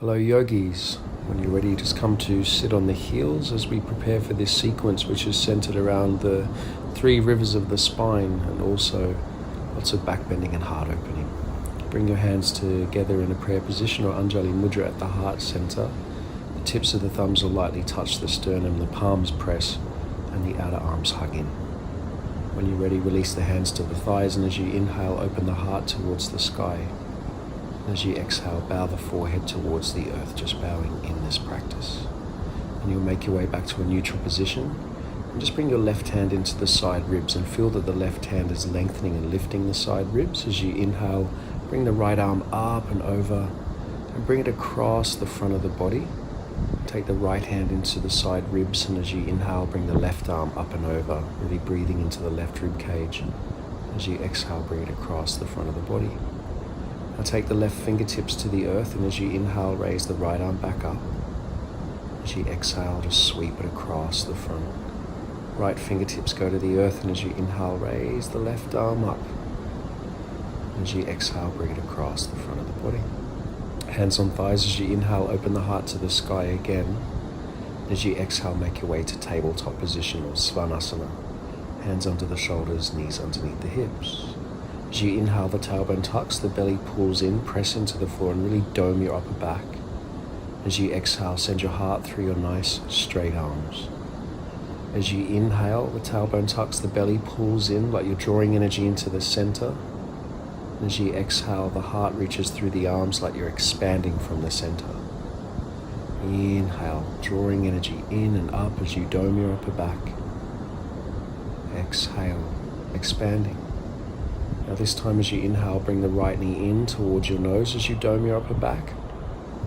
Hello yogis, when you're ready just come to sit on the heels as we prepare for this sequence which is centered around the three rivers of the spine and also lots of back bending and heart opening. Bring your hands together in a prayer position or Anjali Mudra at the heart center. The tips of the thumbs will lightly touch the sternum, the palms press and the outer arms hug in. When you're ready, release the hands to the thighs, and as you inhale, open the heart towards the sky. As you exhale, bow the forehead towards the earth, just bowing in this practice. And you'll make your way back to a neutral position. And just bring your left hand into the side ribs and feel that the left hand is lengthening and lifting the side ribs. As you inhale, bring the right arm up and over and bring it across the front of the body. Take the right hand into the side ribs, and as you inhale, bring the left arm up and over, really breathing into the left rib cage. As you exhale, bring it across the front of the body. Now take the left fingertips to the earth, and as you inhale, raise the right arm back up. As you exhale, just sweep it across the front. Right fingertips go to the earth, and as you inhale, raise the left arm up. As you exhale, bring it across the front of the body. Hands on thighs. As you inhale, open the heart to the sky again. As you exhale, make your way to tabletop position or Svanasana. Hands under the shoulders, knees underneath the hips. As you inhale, the tailbone tucks, the belly pulls in, press into the floor and really dome your upper back. As you exhale, send your heart through your nice straight arms. As you inhale, the tailbone tucks, the belly pulls in like you're drawing energy into the center. As you exhale, the heart reaches through the arms like you're expanding from the center. Inhale, drawing energy in and up as you dome your upper back. Exhale, expanding. Now this time as you inhale, bring the right knee in towards your nose as you dome your upper back.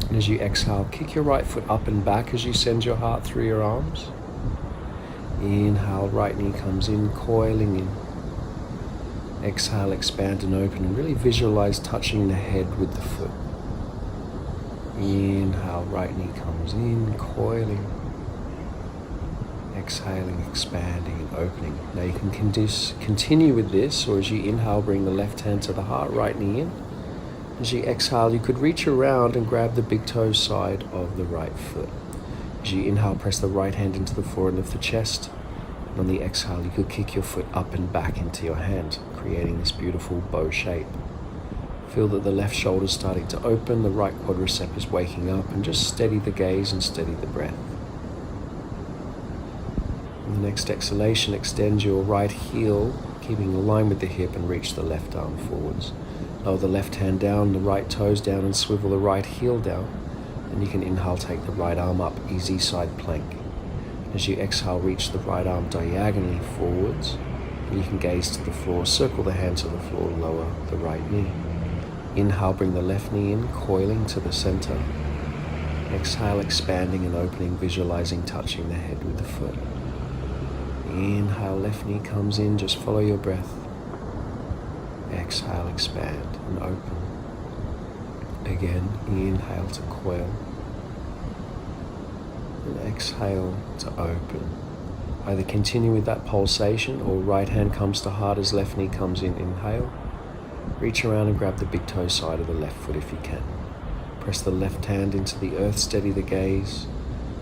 And as you exhale, kick your right foot up and back as you send your heart through your arms. Inhale, right knee comes in, coiling in. Exhale, expand and open, and really visualize touching the head with the foot. Inhale, right knee comes in, coiling. Exhaling, expanding and opening. Now you can continue with this, or as you inhale, bring the left hand to the heart, right knee in. As you exhale, you could reach around and grab the big toe side of the right foot. As you inhale, press the right hand into the floor and lift the chest. And on the exhale, you could kick your foot up and back into your hand, creating this beautiful bow shape. Feel that the left shoulder is starting to open, the right quadricep is waking up, and just steady the gaze and steady the breath. On the next exhalation, extend your right heel, keeping in line with the hip, and reach the left arm forwards. Lower the left hand down, the right toes down, and swivel the right heel down. And you can inhale, take the right arm up, easy side plank. As you exhale, reach the right arm diagonally forwards. And you can gaze to the floor, circle the hand to the floor, lower the right knee. Inhale, bring the left knee in, coiling to the center. Exhale, expanding and opening, visualizing touching the head with the foot. Inhale, left knee comes in, just follow your breath. Exhale, expand and open. Again, inhale to coil. And exhale to open. Either continue with that pulsation or right hand comes to heart as left knee comes in, inhale. Reach around and grab the big toe side of the left foot if you can. Press the left hand into the earth, steady the gaze,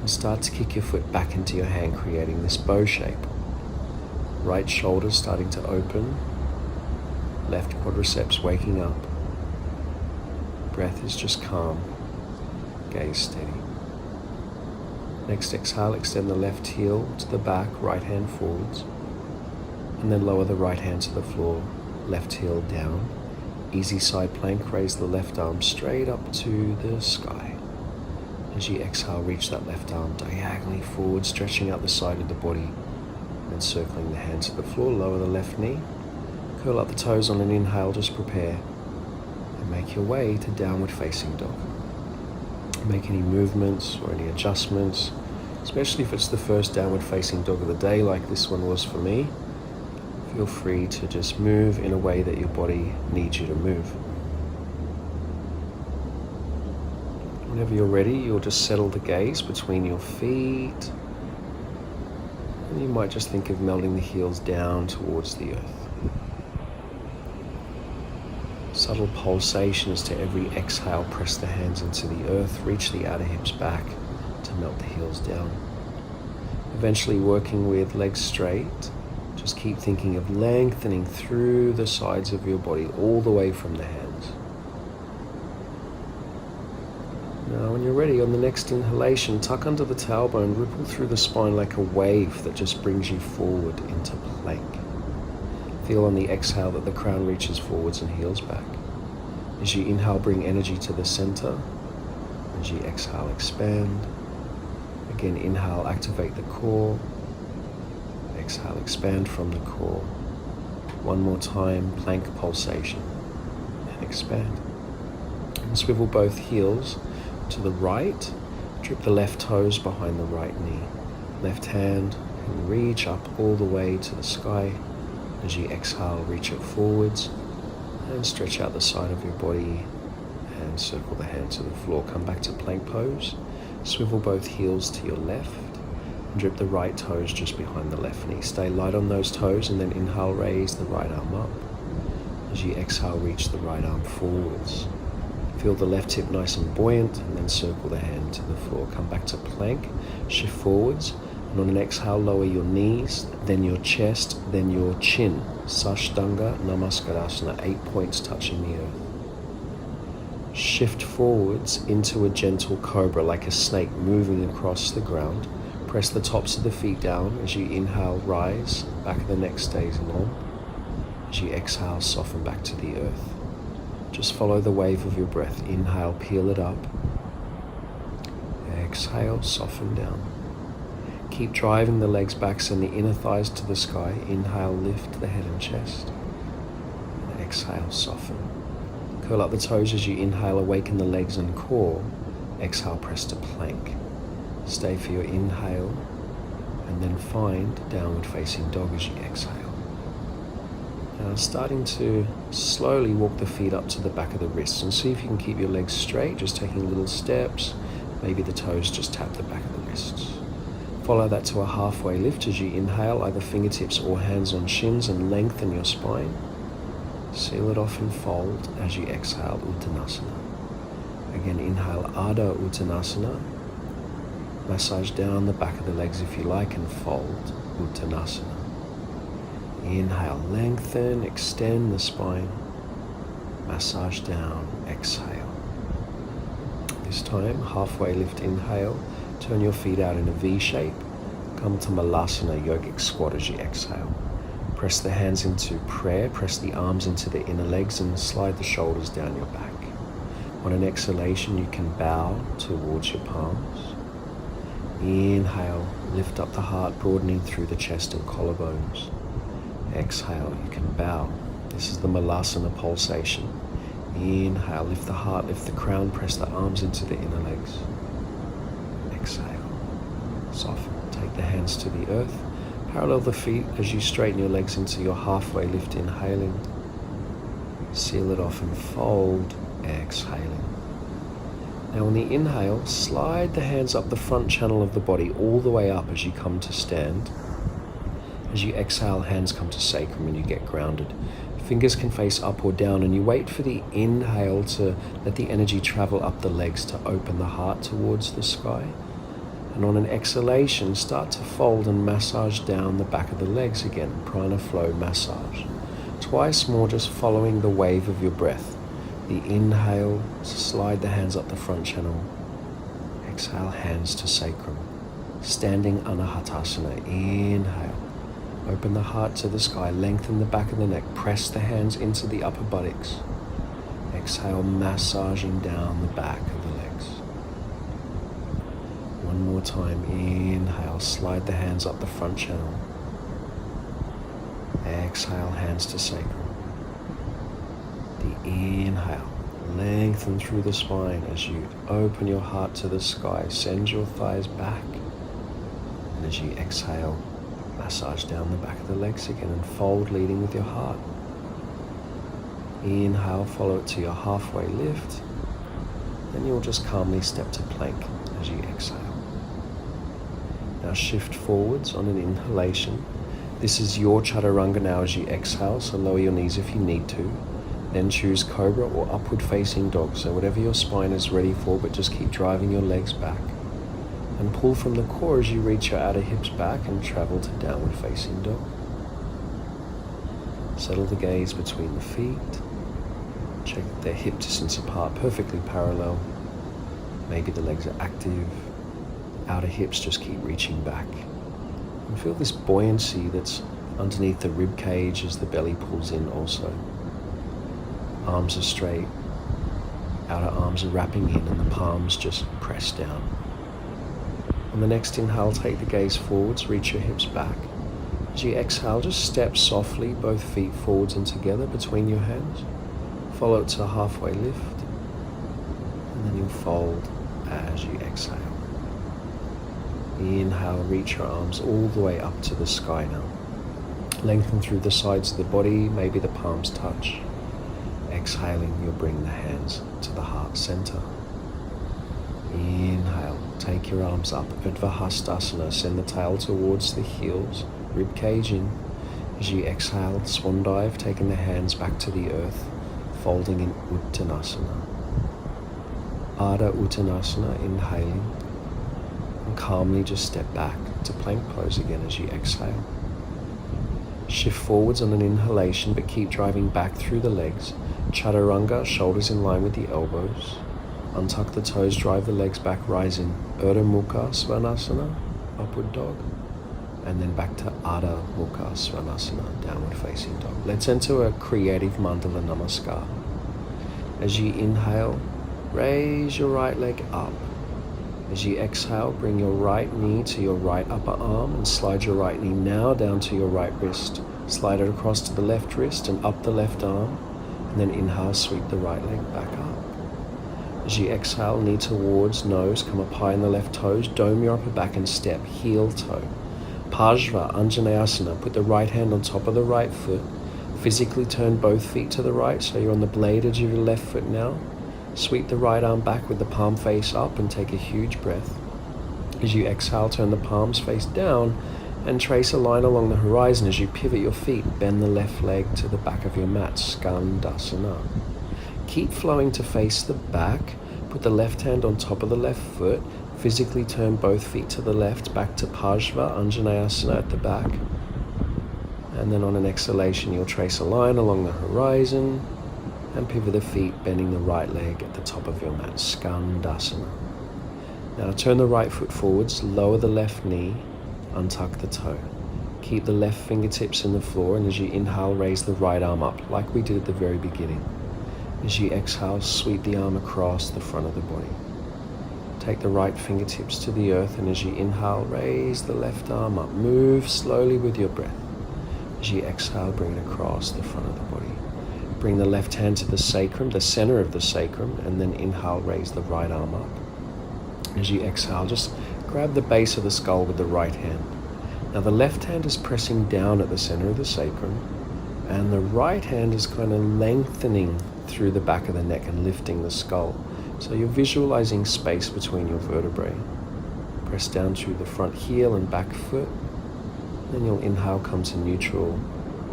and start to kick your foot back into your hand, creating this bow shape. Right shoulder starting to open, left quadriceps waking up. Breath is just calm, gaze steady. Next exhale, extend the left heel to the back, right hand forwards, and then lower the right hand to the floor, left heel down. Easy side plank, raise the left arm straight up to the sky. As you exhale, reach that left arm diagonally forward, stretching out the side of the body. And circling the hands to the floor, lower the left knee. Curl up the toes on an inhale, just prepare. And make your way to downward facing dog. Make any movements or any adjustments, especially if it's the first downward facing dog of the day like this one was for me. Feel free to just move in a way that your body needs you to move. Whenever you're ready, you'll just settle the gaze between your feet. And you might just think of melting the heels down towards the earth. Subtle pulsations to every exhale. Press the hands into the earth. Reach the outer hips back to melt the heels down. Eventually working with legs straight. Just keep thinking of lengthening through the sides of your body all the way from the hands. Now when you're ready, on the next inhalation, tuck under the tailbone, ripple through the spine like a wave that just brings you forward into plank. Feel on the exhale that the crown reaches forwards and heels back. As you inhale, bring energy to the center. As you exhale, expand. Again, inhale, activate the core. Exhale, expand from the core. One more time, plank pulsation. And expand. And swivel both heels to the right. Drip the left toes behind the right knee. Left hand can reach up all the way to the sky. As you exhale, reach it forwards and stretch out the side of your body and circle the hand to the floor. Come back to plank pose. Swivel both heels to your left and drip the right toes just behind the left knee. Stay light on those toes and then inhale, raise the right arm up. As you exhale, reach the right arm forwards. Feel the left hip nice and buoyant and then circle the hand to the floor. Come back to plank, shift forwards. And on an exhale, lower your knees, then your chest, then your chin. Sashtanga Namaskarasana, 8 points touching the earth. Shift forwards into a gentle cobra, like a snake moving across the ground. Press the tops of the feet down. As you inhale, rise, back of the neck stays long. As you exhale, soften back to the earth. Just follow the wave of your breath. Inhale, peel it up. Exhale, soften down. Keep driving the legs back, send the inner thighs to the sky. Inhale, lift the head and chest. And exhale, soften. Curl up the toes as you inhale, awaken the legs and core. Exhale, press to plank. Stay for your inhale, and then find downward facing dog as you exhale. Now starting to slowly walk the feet up to the back of the wrists and see if you can keep your legs straight, just taking little steps. Maybe the toes just tap the back of the wrists. Follow that to a halfway lift as you inhale, either fingertips or hands on shins, and lengthen your spine. Seal it off and fold as you exhale, Uttanasana. Again, inhale, Ardha Uttanasana. Massage down the back of the legs if you like and fold, Uttanasana. Inhale, lengthen, extend the spine. Massage down, exhale. This time, halfway lift, inhale. Turn your feet out in a V shape. Come to Malasana, yogic squat as you exhale. Press the hands into prayer, press the arms into the inner legs and slide the shoulders down your back. On an exhalation, you can bow towards your palms. Inhale, lift up the heart, broadening through the chest and collarbones. Exhale, you can bow. This is the Malasana pulsation. Inhale, lift the heart, lift the crown, press the arms into the inner legs. Exhale, soften, take the hands to the earth, parallel the feet as you straighten your legs into your halfway lift, inhaling, seal it off and fold, exhaling. Now on the inhale, slide the hands up the front channel of the body all the way up as you come to stand. As you exhale, hands come to sacrum and you get grounded. Fingers can face up or down, and you wait for the inhale to let the energy travel up the legs to open the heart towards the sky. And on an exhalation, start to fold and massage down the back of the legs again, prana flow massage. Twice more, just following the wave of your breath. The inhale, slide the hands up the front channel. Exhale, hands to sacrum. Standing Anahatasana, inhale. Open the heart to the sky, lengthen the back of the neck, press the hands into the upper buttocks. Exhale, massaging down the back of the legs. One more time, inhale, slide the hands up the front channel. Exhale, hands to sacrum. The inhale, lengthen through the spine as you open your heart to the sky, send your thighs back. And as you exhale, massage down the back of the legs again and fold, leading with your heart. Inhale, follow it to your halfway lift. Then you'll just calmly step to plank as you exhale. Now shift forwards on an inhalation. This is your chaturanga now as you exhale, so lower your knees if you need to. Then choose Cobra or Upward Facing Dog. So whatever your spine is ready for, but just keep driving your legs back. And pull from the core as you reach your outer hips back and travel to Downward Facing Dog. Settle the gaze between the feet. Check that they're hip distance apart, perfectly parallel. Maybe the legs are active. Outer hips just keep reaching back. And feel this buoyancy that's underneath the rib cage as the belly pulls in also. Arms are straight. Outer arms are wrapping in and the palms just press down. On the next inhale, take the gaze forwards, reach your hips back. As you exhale, just step softly, both feet forwards and together between your hands. Follow it to a halfway lift. And then you'll fold as you exhale. Inhale, reach your arms all the way up to the sky now. Lengthen through the sides of the body, maybe the palms touch. Exhaling, you'll bring the hands to the heart center. Inhale, take your arms up, Ardha Hanuman, send the tail towards the heels, rib cage in. As you exhale, swan dive, taking the hands back to the earth, folding in Uttanasana. Ardha Uttanasana, inhaling, and calmly just step back to plank pose again as you exhale. Shift forwards on an inhalation, but keep driving back through the legs. Chaturanga, shoulders in line with the elbows. Untuck the toes, drive the legs back, rise in Urdhva Mukha Svanasana, upward dog. And then back to Ardha Mukha Svanasana, downward facing dog. Let's enter a creative mandala namaskar. As you inhale, raise your right leg up. As you exhale, bring your right knee to your right upper arm and slide your right knee now down to your right wrist. Slide it across to the left wrist and up the left arm. And then inhale, sweep the right leg back up. As you exhale, knee towards nose, come up high in the left toes, dome your upper back and step, heel toe. Pajva, Anjaneyasana, put the right hand on top of the right foot. Physically turn both feet to the right, so you're on the blade edge of your left foot now. Sweep the right arm back with the palm face up and take a huge breath. As you exhale, turn the palms face down and trace a line along the horizon. As you pivot your feet, bend the left leg to the back of your mat, Skandasana. Keep flowing to face the back. Put the left hand on top of the left foot. Physically turn both feet to the left, back to Pajva, Anjaneyasana at the back. And then on an exhalation, you'll trace a line along the horizon and pivot the feet, bending the right leg at the top of your mat, Skandasana. Now turn the right foot forwards, lower the left knee, untuck the toe. Keep the left fingertips in the floor, and as you inhale, raise the right arm up, like we did at the very beginning. As you exhale, sweep the arm across the front of the body. Take the right fingertips to the earth, and as you inhale, raise the left arm up. Move slowly with your breath. As you exhale, bring it across the front of the body. Bring the left hand to the sacrum, the center of the sacrum, and then inhale, raise the right arm up. As you exhale, just grab the base of the skull with the right hand. Now the left hand is pressing down at the center of the sacrum, and the right hand is kind of lengthening through the back of the neck and lifting the skull. So you're visualizing space between your vertebrae. Press down through the front heel and back foot. Then you'll inhale, come to neutral.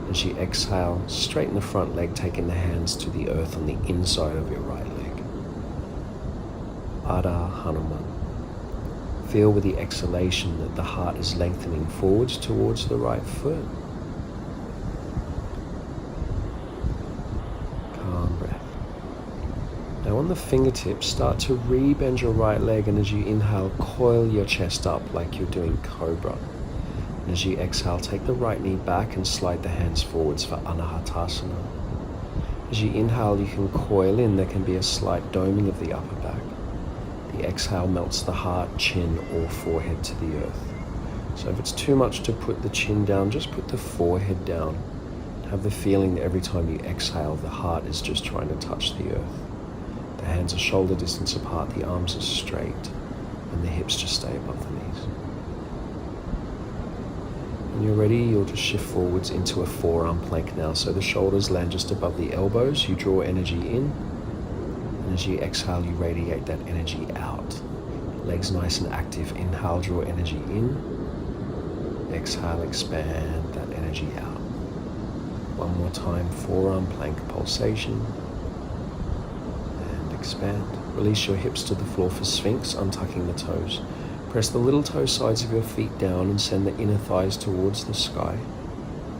As you exhale, straighten the front leg, taking the hands to the earth on the inside of your right leg. Ardha Hanuman. Feel with the exhalation that the heart is lengthening forwards towards the right foot. Calm breath. Now on the fingertips, start to re-bend your right leg, and as you inhale, coil your chest up like you're doing cobra. And as you exhale, take the right knee back and slide the hands forwards for Anahatasana. As you inhale, you can coil in. There can be a slight doming of the upper back. The exhale melts the heart, chin, or forehead to the earth. So if it's too much to put the chin down, just put the forehead down. Have the feeling that every time you exhale, the heart is just trying to touch the earth. The hands are shoulder distance apart, the arms are straight, and the hips just stay above the knees. When you're ready, you'll just shift forwards into a forearm plank now. So the shoulders land just above the elbows. You draw energy in, and as you exhale, you radiate that energy out. Legs nice and active. Inhale, draw energy in. Exhale, expand that energy out. One more time, forearm plank pulsation. And expand. Release your hips to the floor for Sphinx, untucking the toes. Press the little toe sides of your feet down and send the inner thighs towards the sky.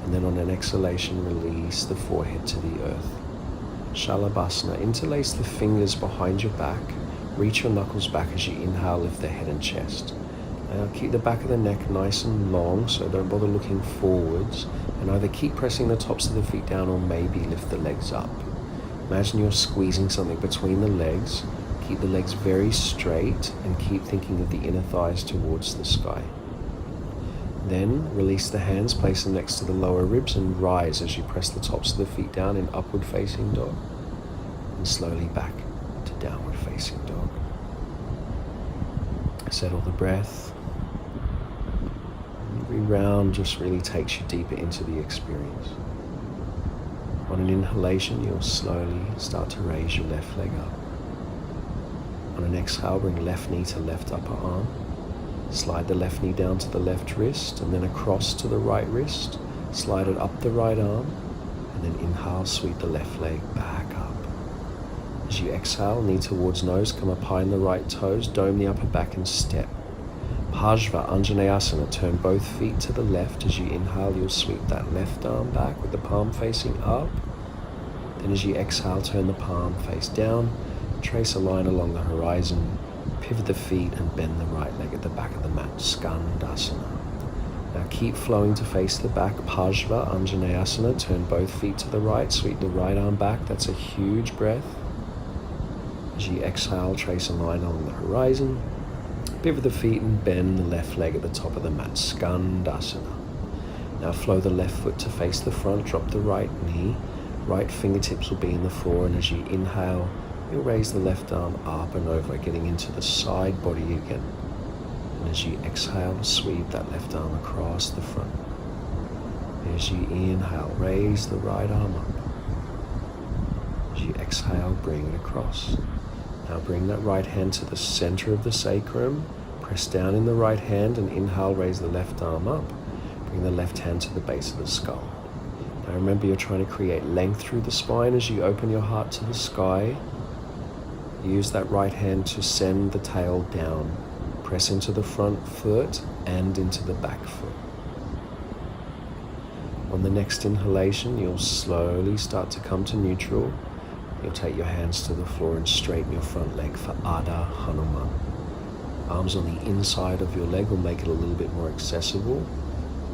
And then on an exhalation, release the forehead to the earth. Shavasana. Interlace the fingers behind your back. Reach your knuckles back as you inhale, lift the head and chest. Now keep the back of the neck nice and long, so don't bother looking forwards. And either keep pressing the tops of the feet down or maybe lift the legs up. Imagine you're squeezing something between the legs. Keep the legs very straight and keep thinking of the inner thighs towards the sky. Then release the hands, place them next to the lower ribs and rise as you press the tops of the feet down in upward facing dog. And slowly back to downward facing dog. Settle the breath. Every round just really takes you deeper into the experience. On an inhalation, you'll slowly start to raise your left leg up. On an exhale, bring left knee to left upper arm. Slide the left knee down to the left wrist and then across to the right wrist. Slide it up the right arm and then inhale, sweep the left leg back up. As you exhale, knee towards nose, come up high in the right toes, dome the upper back and step. Anjaneyasana, turn both feet to the left. As you inhale, you'll sweep that left arm back with the palm facing up. Then as you exhale, turn the palm face down, trace a line along the horizon, pivot the feet and bend the right leg at the back of the mat, Skandasana. Now keep flowing to face the back, Anjaneyasana, turn both feet to the right, sweep the right arm back, that's a huge breath. As you exhale, trace a line along the horizon, pivot the feet and bend the left leg at the top of the mat, Skandasana. Now flow the left foot to face the front, drop the right knee, right fingertips will be in the floor, and as you inhale, you'll raise the left arm up and over, getting into the side body again. And as you exhale, sweep that left arm across the front. As you inhale, raise the right arm up. As you exhale, bring it across. Now bring that right hand to the center of the sacrum. Press down in the right hand and inhale, raise the left arm up. Bring the left hand to the base of the skull. Now remember, you're trying to create length through the spine as you open your heart to the sky. Use that right hand to send the tail down. Press into the front foot and into the back foot. On the next inhalation, you'll slowly start to come to neutral. You'll take your hands to the floor and straighten your front leg for Ardha Hanuman. Arms on the inside of your leg will make it a little bit more accessible.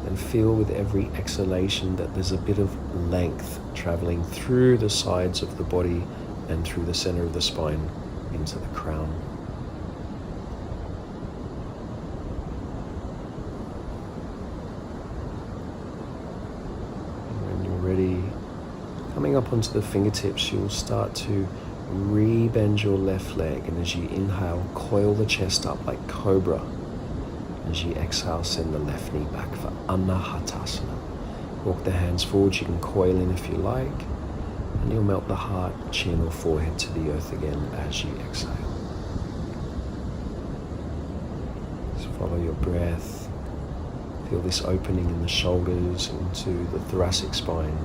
And feel with every exhalation that there's a bit of length traveling through the sides of the body and through the center of the spine into the crown. And when you're ready, coming up onto the fingertips, you'll start to re-bend your left leg, and as you inhale, coil the chest up like cobra. As you exhale, send the left knee back for Anahatasana. Walk the hands forward, you can coil in if you like, and you'll melt the heart, chin or forehead to the earth again as you exhale. Just follow your breath. Feel this opening in the shoulders into the thoracic spine,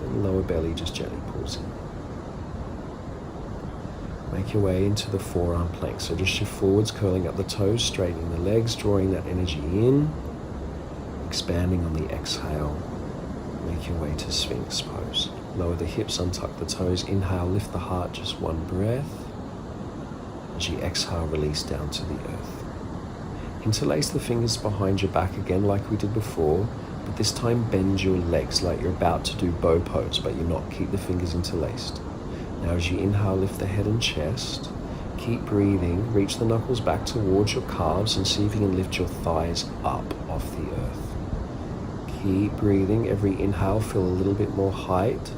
and lower belly just gently pulls in. Make your way into the forearm plank. So just shift forwards, curling up the toes, straightening the legs, drawing that energy in, expanding on the exhale. Make your way to Sphinx pose. Lower the hips, untuck the toes, inhale, lift the heart, just one breath. As you exhale, release down to the earth. Interlace the fingers behind your back again like we did before, but this time bend your legs like you're about to do bow pose, but you're not. Keep the fingers interlaced. Now as you inhale, lift the head and chest. Keep breathing, reach the knuckles back towards your calves and see if you can lift your thighs up off the earth. Keep breathing. Every inhale, feel a little bit more height.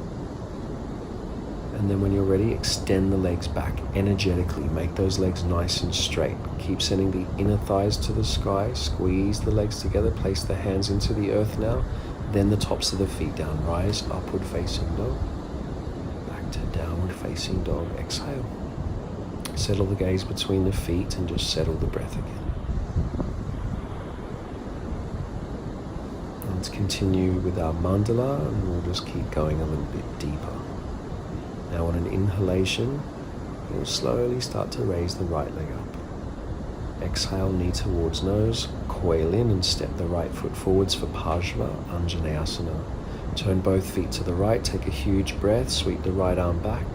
And then when you're ready, extend the legs back energetically. Make those legs nice and straight. Keep sending the inner thighs to the sky. Squeeze the legs together. Place the hands into the earth now. Then the tops of the feet down. Rise, upward facing dog. Back to downward facing dog. Exhale. Settle the gaze between the feet and just settle the breath again. And continue with our mandala, and we'll just keep going a little bit deeper. Now on an inhalation, you'll slowly start to raise the right leg up. Exhale, knee towards nose, coil in and step the right foot forwards for Anjaneyasana. Turn both feet to the right, take a huge breath, sweep the right arm back.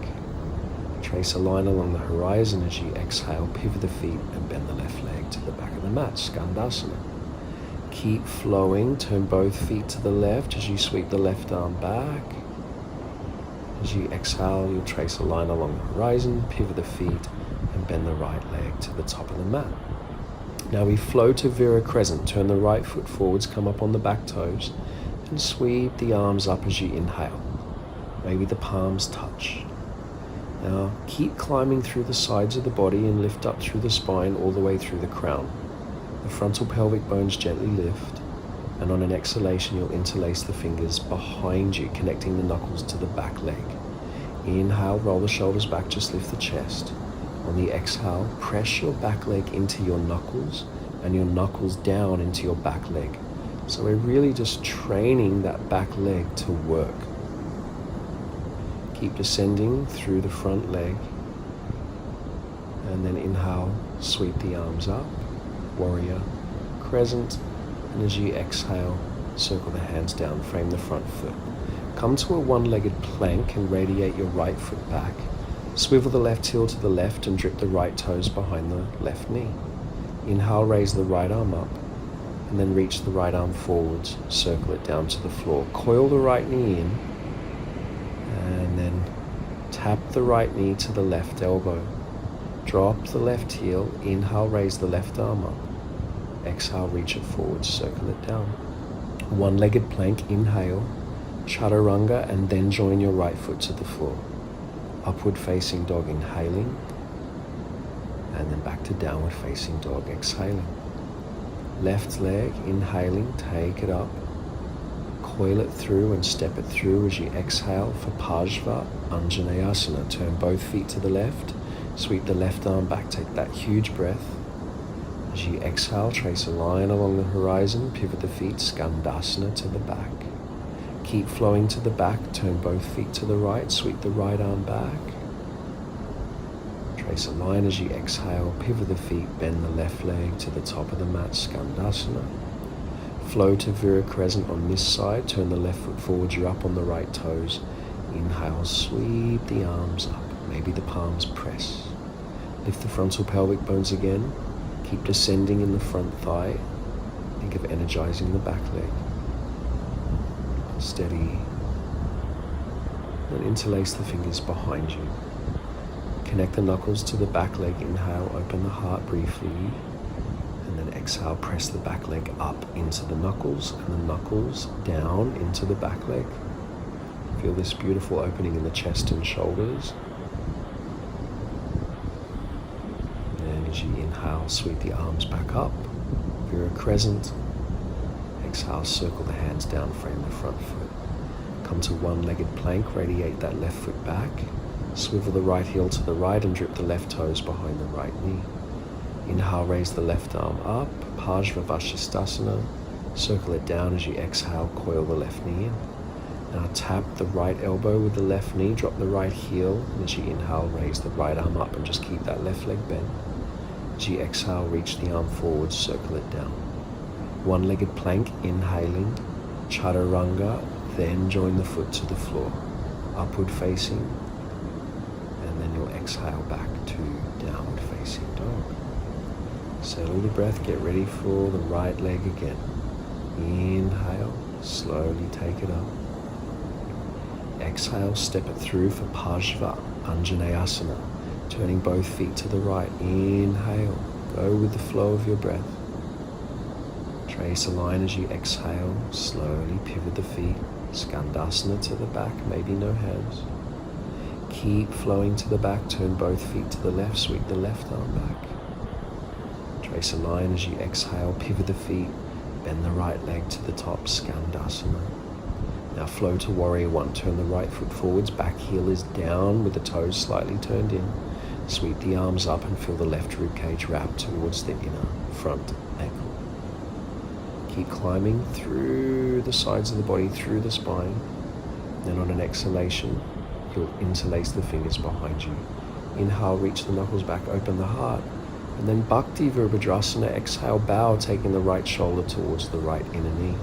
Trace a line along the horizon as you exhale, pivot the feet and bend the left leg to the back of the mat, Skandasana. Keep flowing, turn both feet to the left as you sweep the left arm back. As you exhale, you'll trace a line along the horizon, pivot the feet and bend the right leg to the top of the mat. Now we flow to Vira Crescent, turn the right foot forwards, come up on the back toes and sweep the arms up as you inhale. Maybe the palms touch. Now keep climbing through the sides of the body and lift up through the spine all the way through the crown. The frontal pelvic bones gently lift, and on an exhalation you'll interlace the fingers behind you, connecting the knuckles to the back leg. Inhale, roll the shoulders back, just lift the chest. On the exhale, press your back leg into your knuckles and your knuckles down into your back leg. So we're really just training that back leg to work. Keep descending through the front leg, and then inhale, sweep the arms up, warrior, crescent, and as you exhale, circle the hands down, frame the front foot. Come to a one-legged plank and radiate your right foot back. Swivel the left heel to the left and drip the right toes behind the left knee. Inhale, raise the right arm up, and then reach the right arm forwards, circle it down to the floor. Coil the right knee in, and then tap the right knee to the left elbow. Drop the left heel, inhale, raise the left arm up. Exhale, reach it forward, circle it down. One-legged plank, inhale, chaturanga, and then join your right foot to the floor. Upward facing dog, inhaling, and then back to downward facing dog, exhaling. Left leg, inhaling, take it up, coil it through and step it through as you exhale for Anjaneyasana. Turn both feet to the left, sweep the left arm back, take that huge breath. As you exhale, trace a line along the horizon, pivot the feet, Skandasana to the back. Keep flowing to the back, turn both feet to the right, sweep the right arm back. Trace a line as you exhale, pivot the feet, bend the left leg to the top of the mat, Skandasana. Flow to Vira Crescent on this side, turn the left foot forwards, you're up on the right toes. Inhale, sweep the arms up, maybe the palms press. Lift the frontal pelvic bones again, keep descending in the front thigh. Think of energizing the back leg. Steady. And interlace the fingers behind you. Connect the knuckles to the back leg. Inhale, open the heart briefly. And then exhale, press the back leg up into the knuckles and the knuckles down into the back leg. Feel this beautiful opening in the chest and shoulders. And as you inhale, sweep the arms back up. Vira Crescent. Exhale, circle the hands down, frame the front foot. Come to one-legged plank, radiate that left foot back. Swivel the right heel to the right and drip the left toes behind the right knee. Inhale, raise the left arm up, Vashisthasana. Circle it down as you exhale, coil the left knee in. Now tap the right elbow with the left knee, drop the right heel, and as you inhale, raise the right arm up and just keep that left leg bent. As you exhale, reach the arm forward, circle it down. One-legged plank, inhaling, chaturanga, then join the foot to the floor, upward facing, and then you'll exhale back to downward facing dog. Settle the breath, get ready for the right leg again. Inhale, slowly take it up. Exhale, step it through for Anjaneyasana, turning both feet to the right. Inhale, go with the flow of your breath. Trace a line as you exhale, slowly pivot the feet, Skandasana to the back, maybe no hands. Keep flowing to the back, turn both feet to the left, sweep the left arm back. Trace a line as you exhale, pivot the feet, bend the right leg to the top, Skandasana. Now flow to Warrior One, turn the right foot forwards, back heel is down with the toes slightly turned in. Sweep the arms up and feel the left rib cage wrap towards the inner front ankle. Keep climbing through the sides of the body, through the spine. Then on an exhalation, you'll interlace the fingers behind you. Inhale, reach the knuckles back, open the heart. And then Bhakti Virabhadrasana, exhale, bow, taking the right shoulder towards the right inner knee.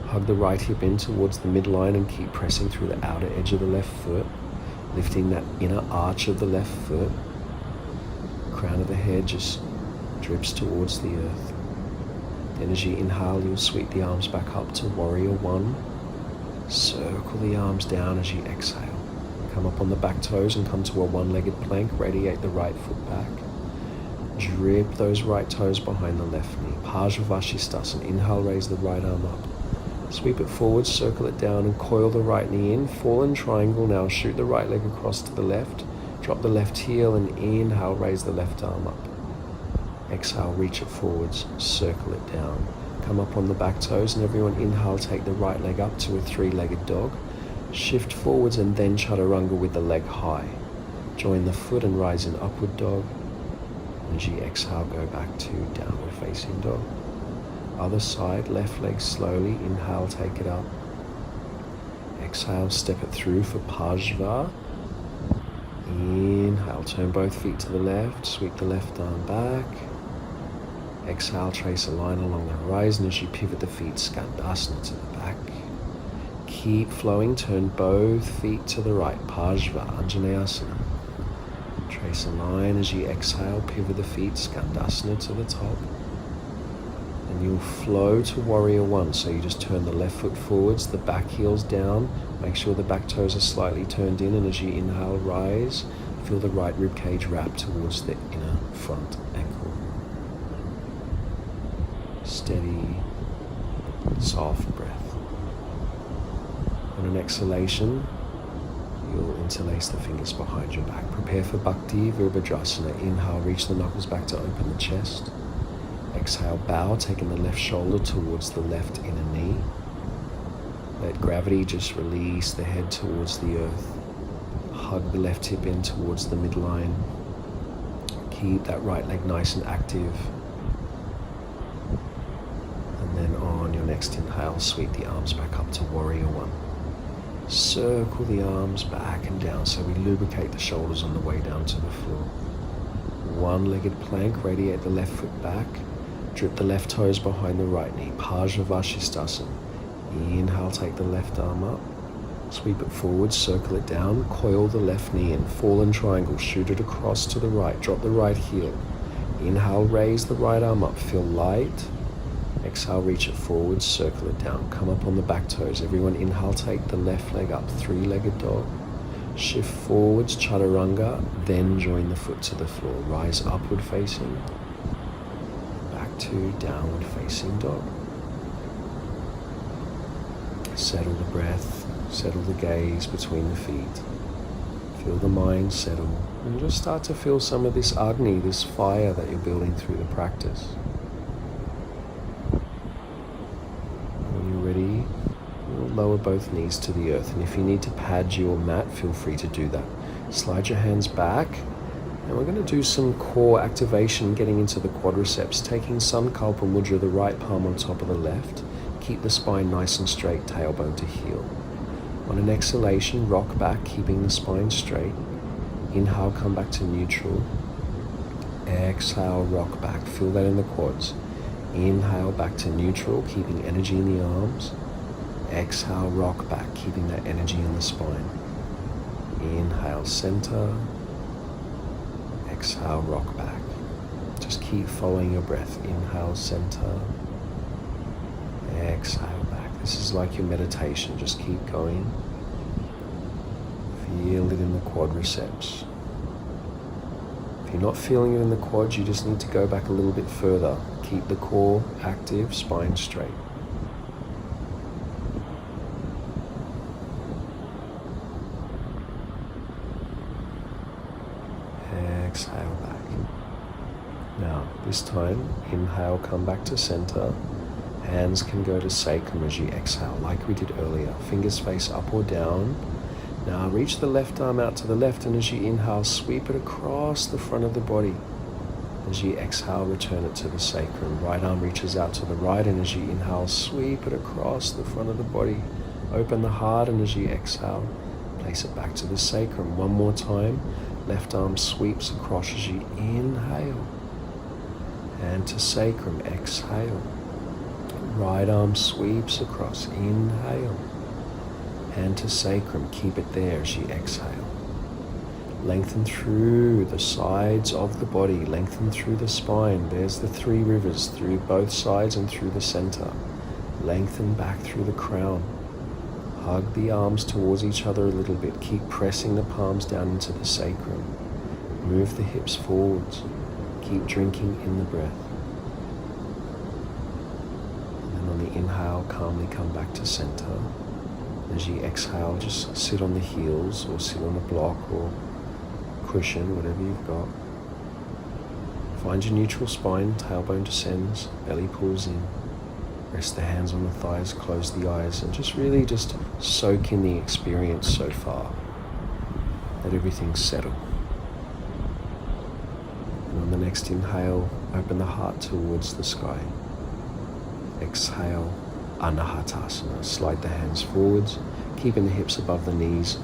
Hug the right hip in towards the midline and keep pressing through the outer edge of the left foot, lifting that inner arch of the left foot. Crown of the head just drips towards the earth. Then as you inhale, you'll sweep the arms back up to Warrior One. Circle the arms down as you exhale. Come up on the back toes and come to a one-legged plank. Radiate the right foot back. Drip those right toes behind the left knee. Pajavashisthasana. Inhale, raise the right arm up. Sweep it forward, circle it down, and coil the right knee in. Fallen triangle now. Shoot the right leg across to the left. Drop the left heel and inhale, raise the left arm up. Exhale, reach it forwards, circle it down. Come up on the back toes, and everyone inhale, take the right leg up to a three-legged dog. Shift forwards and then chaturanga with the leg high. Join the foot and rise in upward dog. And as you exhale, go back to downward facing dog. Other side, left leg slowly. Inhale, take it up. Exhale, step it through for Pajva. Inhale, turn both feet to the left, sweep the left arm back. Exhale, trace a line along the horizon as you pivot the feet, Skandasana to the back. Keep flowing, turn both feet to the right, Pajva, Anjaneyasana. Trace a line as you exhale, pivot the feet, Skandasana to the top. And you'll flow to Warrior One, so you just turn the left foot forwards, the back heel's down, make sure the back toes are slightly turned in, and as you inhale, rise, feel the right rib cage wrap towards the inner front ankle. Steady, soft breath. On an exhalation, you'll interlace the fingers behind your back. Prepare for Bhakti Virabhadrasana. Inhale, reach the knuckles back to open the chest. Exhale, bow, taking the left shoulder towards the left inner knee. Let gravity just release the head towards the earth. Hug the left hip in towards the midline. Keep that right leg nice and active. And then on your next inhale, sweep the arms back up to Warrior One. Circle the arms back and down so we lubricate the shoulders on the way down to the floor. One-legged plank, radiate the left foot back. Drip the left toes behind the right knee. Pajavashisthasana. Inhale, take the left arm up. Sweep it forward, circle it down. Coil the left knee in. Fallen triangle, shoot it across to the right. Drop the right heel. Inhale, raise the right arm up. Feel light. Exhale, reach it forward, circle it down. Come up on the back toes. Everyone inhale, take the left leg up. Three-legged dog. Shift forwards, chaturanga. Then join the foot to the floor. Rise upward facing. To downward facing dog. Settle the breath, settle the gaze between the feet. Feel the mind settle, and just start to feel some of this Agni, this fire that you're building through the practice. When you're ready, you'll lower both knees to the earth, and if you need to pad your mat, feel free to do that. Slide your hands back. And we're going to do some core activation, getting into the quadriceps, taking Sankalpa Mudra, the right palm on top of the left. Keep the spine nice and straight, tailbone to heel. On an exhalation, rock back, keeping the spine straight. Inhale, come back to neutral. Exhale, rock back. Feel that in the quads. Inhale, back to neutral, keeping energy in the arms. Exhale, rock back, keeping that energy in the spine. Inhale, center. Exhale, rock back. Just keep following your breath. Inhale, center. Exhale, back. This is like your meditation. Just keep going. Feel it in the quadriceps. If you're not feeling it in the quads, you just need to go back a little bit further. Keep the core active, spine straight. Exhale back. Now, this time, inhale, come back to center. Hands can go to sacrum as you exhale, like we did earlier. Fingers face up or down. Now, reach the left arm out to the left, and as you inhale, sweep it across the front of the body. As you exhale, return it to the sacrum. Right arm reaches out to the right, and as you inhale, sweep it across the front of the body. Open the heart, and as you exhale, place it back to the sacrum. One more time. Left arm sweeps across as you inhale. Hand to sacrum, exhale. Right arm sweeps across, inhale. Hand to sacrum, keep it there as you exhale. Lengthen through the sides of the body, lengthen through the spine. There's the three rivers, through both sides and through the center. Lengthen back through the crown. Hug the arms towards each other a little bit. Keep pressing the palms down into the sacrum. Move the hips forwards. Keep drinking in the breath. And then on the inhale, calmly come back to center. As you exhale, just sit on the heels or sit on a block or cushion, whatever you've got. Find your neutral spine, tailbone descends, belly pulls in. Rest the hands on the thighs, close the eyes, and just really just soak in the experience so far. Let everything settle. And on the next inhale, open the heart towards the sky. Exhale, Anahatasana. Slide the hands forwards, keeping the hips above the knees,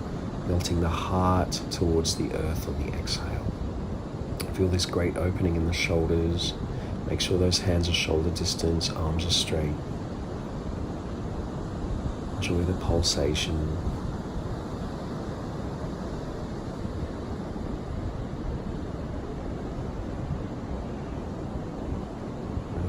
melting the heart towards the earth on the exhale. Feel this great opening in the shoulders. Make sure those hands are shoulder distance, arms are straight. Enjoy the pulsation.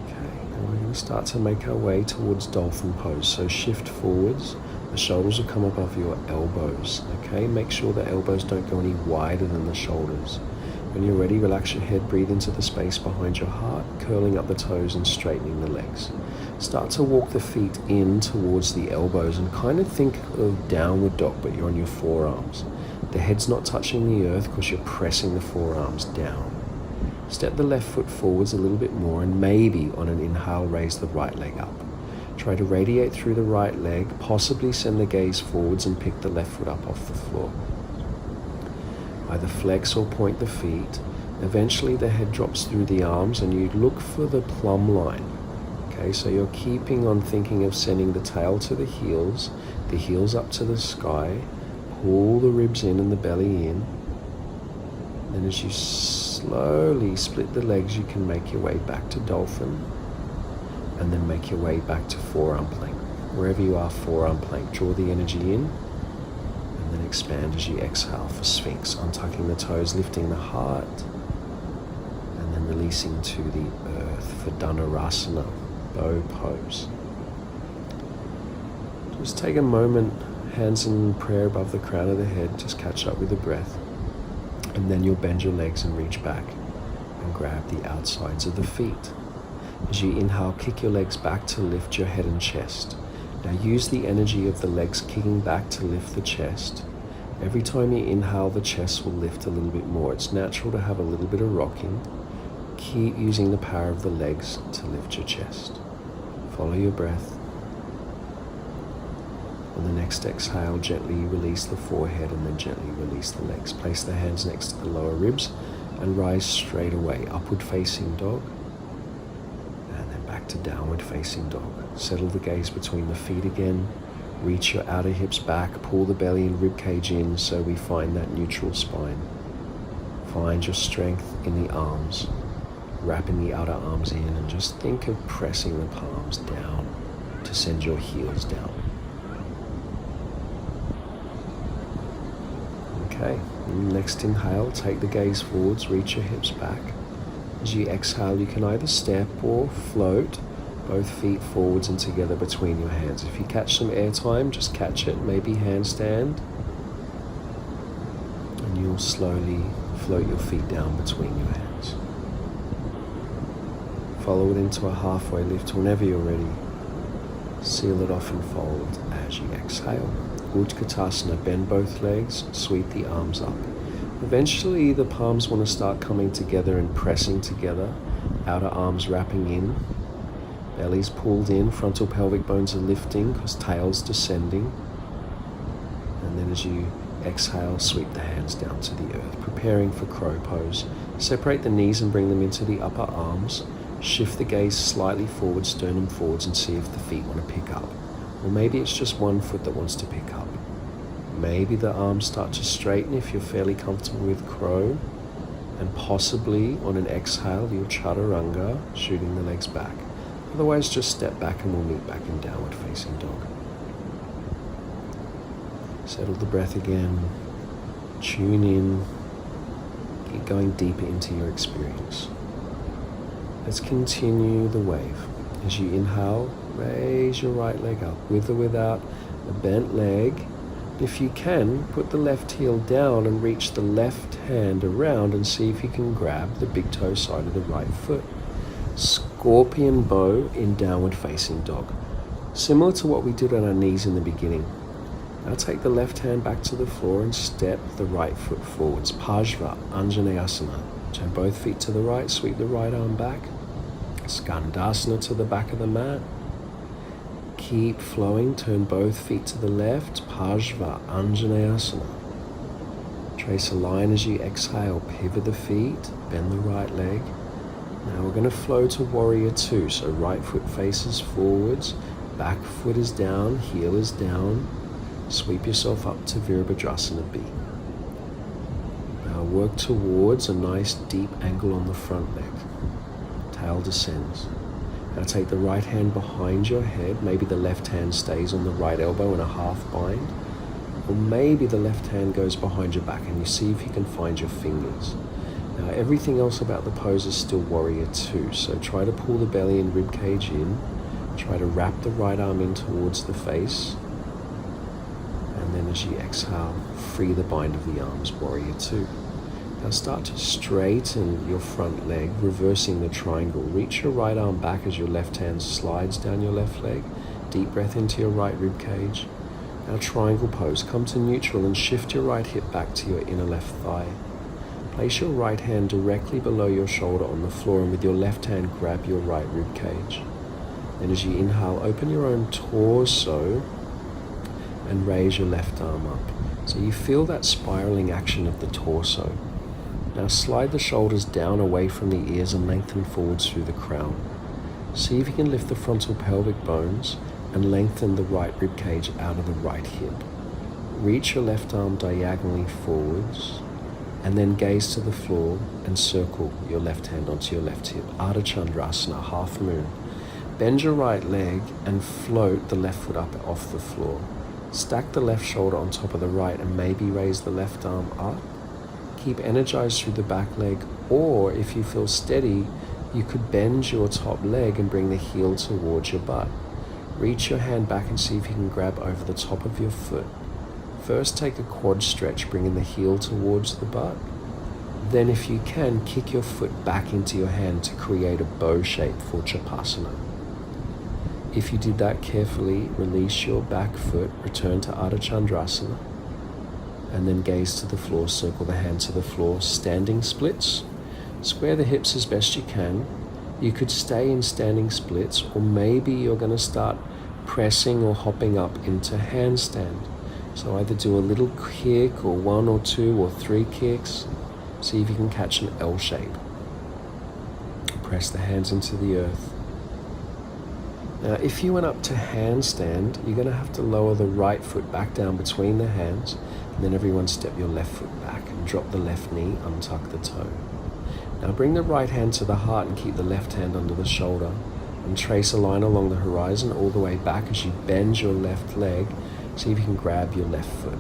Okay, now we're going to start to make our way towards Dolphin Pose. So shift forwards. The shoulders will come above your elbows. Okay, make sure the elbows don't go any wider than the shoulders. When you're ready, relax your head, breathe into the space behind your heart, curling up the toes and straightening the legs. Start to walk the feet in towards the elbows and kind of think of downward dog, but you're on your forearms. The head's not touching the earth because you're pressing the forearms down. Step the left foot forwards a little bit more, and maybe on an inhale, raise the right leg up. Try to radiate through the right leg, possibly send the gaze forwards and pick the left foot up off the floor. Either flex or point the feet. Eventually the head drops through the arms and you look for the plumb line. Okay, so you're keeping on thinking of sending the tail to the heels up to the sky, pull the ribs in and the belly in. Then as you slowly split the legs, you can make your way back to dolphin and then make your way back to forearm plank. Wherever you are, forearm plank, draw the energy in. Then expand as you exhale for Sphinx, untucking the toes, lifting the heart, and then releasing to the earth for Chandrasana, bow pose. Just take a moment, hands in prayer above the crown of the head, just catch up with the breath, and then you'll bend your legs and reach back and grab the outsides of the feet. As you inhale, kick your legs back to lift your head and chest. Now use the energy of the legs kicking back to lift the chest. Every time you inhale, the chest will lift a little bit more. It's natural to have a little bit of rocking. Keep using the power of the legs to lift your chest. Follow your breath. On the next exhale, gently release the forehead and then gently release the legs. Place the hands next to the lower ribs and rise straight away. Upward facing dog. To downward facing dog. Settle the gaze between the feet again. Reach your outer hips back. Pull the belly and rib cage in so we find that neutral spine. Find your strength in the arms. Wrapping the outer arms in and just think of pressing the palms down to send your heels down. Okay, next inhale, take the gaze forwards, reach your hips back. As you exhale, you can either step or float both feet forwards and together between your hands. If you catch some air time, just catch it, maybe handstand. And you'll slowly float your feet down between your hands. Follow it into a halfway lift whenever you're ready. Seal it off and fold as you exhale. Utkatasana, bend both legs, sweep the arms up. Eventually the palms want to start coming together and pressing together. Outer arms wrapping in. Belly's pulled in, frontal pelvic bones are lifting because tail's descending. And then as you Exhale, sweep the hands down to the earth, preparing for crow pose. Separate the knees and bring them into the upper arms. Shift the gaze slightly forward, sternum forwards, and see if the feet want to pick up. Or maybe it's just one foot that wants to pick up. Maybe the arms start to straighten if you're fairly comfortable with crow. And possibly on an exhale, you'll chaturanga, shooting the legs back. Otherwise, just step back and we'll meet back in downward facing dog. Settle the breath again. Tune in. Keep going deeper into your experience. Let's continue the wave. As you inhale, raise your right leg up, with or without a bent leg. If you can, put the left heel down and reach the left hand around and see if you can grab the big toe side of the right foot. Scorpion bow in downward facing dog. Similar to what we did on our knees in the beginning. Now take the left hand back to the floor and step the right foot forwards. Pajva, Anjaneyasana. Turn both feet to the right, sweep the right arm back. Skandasana to the back of the mat. Keep flowing, turn both feet to the left. Pajva, Anjaneyasana. Trace a line as you exhale, pivot the feet, bend the right leg. Now we're going to flow to warrior two. So right foot faces forwards, back foot is down, heel is down. Sweep yourself up to Virabhadrasana B. Now work towards a nice deep angle on the front leg. Tail descends. Now take the right hand behind your head. Maybe the left hand stays on the right elbow in a half bind. Or maybe the left hand goes behind your back and you see if you can find your fingers. Now everything else about the pose is still warrior two. So try to pull the belly and rib cage in. Try to wrap the right arm in towards the face. And then as you exhale, free the bind of the arms, warrior two. Now start to straighten your front leg, reversing the triangle. Reach your right arm back as your left hand slides down your left leg. Deep breath into your right rib cage. Now triangle pose. Come to neutral and shift your right hip back to your inner left thigh. Place your right hand directly below your shoulder on the floor and with your left hand grab your right rib cage. Then as you inhale, open your own torso and raise your left arm up. So you feel that spiraling action of the torso. Now slide the shoulders down away from the ears and lengthen forwards through the crown. See if you can lift the frontal pelvic bones and lengthen the right rib cage out of the right hip. Reach your left arm diagonally forwards and then gaze to the floor and circle your left hand onto your left hip. Ardha Chandrasana, half moon. Bend your right leg and float the left foot up off the floor. Stack the left shoulder on top of the right and maybe raise the left arm up. Keep energized through the back leg, or if you feel steady, you could bend your top leg and bring the heel towards your butt. Reach your hand back and see if you can grab over the top of your foot. First take a quad stretch, bringing the heel towards the butt. Then if you can, kick your foot back into your hand to create a bow shape for Chapasana. If you did that carefully, release your back foot, return to Ardha Chandrasana, and then gaze to the floor, circle the hand to the floor, standing splits. Square the hips as best you can. You could stay in standing splits, or maybe you're going to start pressing or hopping up into handstand. So either do a little kick or 1 or 2 or 3 kicks. See if you can catch an L shape. Press the hands into the earth. Now, if you went up to handstand, you're going to have to lower the right foot back down between the hands, and then everyone step your left foot back and drop the left knee, untuck the toe. Now bring the right hand to the heart and keep the left hand under the shoulder, and trace a line along the horizon all the way back as you bend your left leg. See if you can grab your left foot.